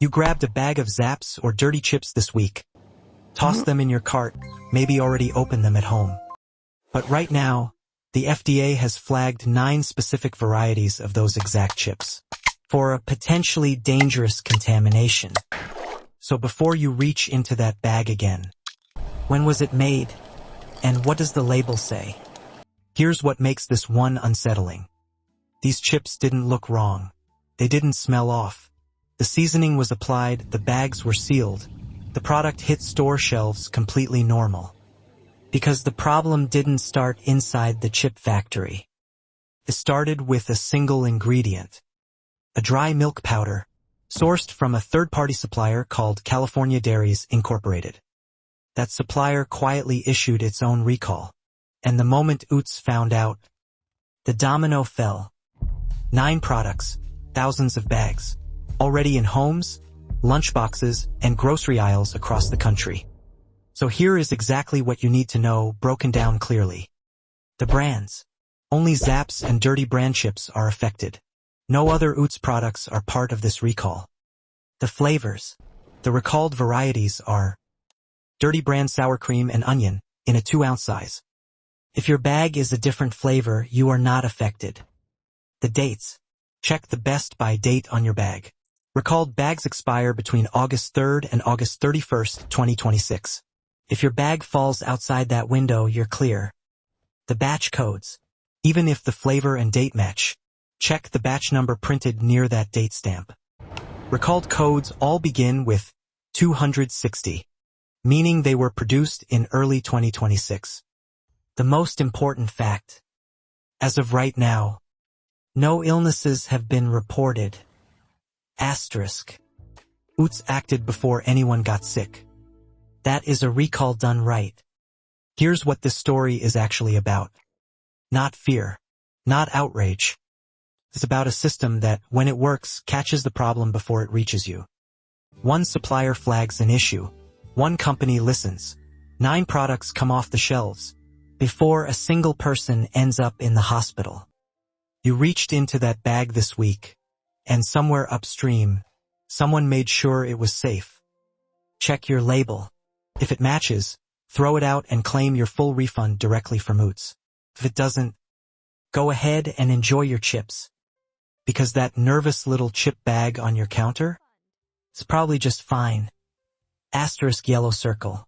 You grabbed a bag of Zapps or dirty chips this week. Tossed them in your cart, maybe already opened them at home. But right now, the FDA has flagged 9 specific varieties of those exact chips for a potentially dangerous contamination. So before you reach into that bag again, when was it made? And what does the label say? Here's what makes this one unsettling. These chips didn't look wrong. They didn't smell off. The seasoning was applied, the bags were sealed. The product hit store shelves completely normal. Because the problem didn't start inside the chip factory. It started with a single ingredient. A dry milk powder, sourced from a third-party supplier called California Dairies Incorporated. That supplier quietly issued its own recall. And the moment Utz found out, the domino fell. 9 products, thousands of bags, already in homes, lunchboxes, and grocery aisles across the country. So here is exactly what you need to know, broken down clearly. The brands. Only Zapps and Dirty Brand chips are affected. No other Utz products are part of this recall. The flavors. The recalled varieties are Dirty Brand sour cream and onion in a 2-ounce size. If your bag is a different flavor, you are not affected. The dates. Check the best by date on your bag. Recalled bags expire between August 3rd and August 31st, 2026. If your bag falls outside that window, you're clear. The batch codes. Even if the flavor and date match, check the batch number printed near that date stamp. Recalled codes all begin with 260, meaning they were produced in early 2026. The most important fact. As of right now, no illnesses have been reported. Asterisk. Utz acted before anyone got sick. That is a recall done right. Here's what this story is actually about. Not fear. Not outrage. It's about a system that, when it works, catches the problem before it reaches you. One supplier flags an issue. One company listens. 9 products come off the shelves before a single person ends up in the hospital. You reached into that bag this week, and somewhere upstream, someone made sure it was safe. Check your label. If it matches, throw it out and claim your full refund directly from Utz. If it doesn't, go ahead and enjoy your chips. Because that nervous little chip bag on your counter is probably just fine. Asterisk yellow circle.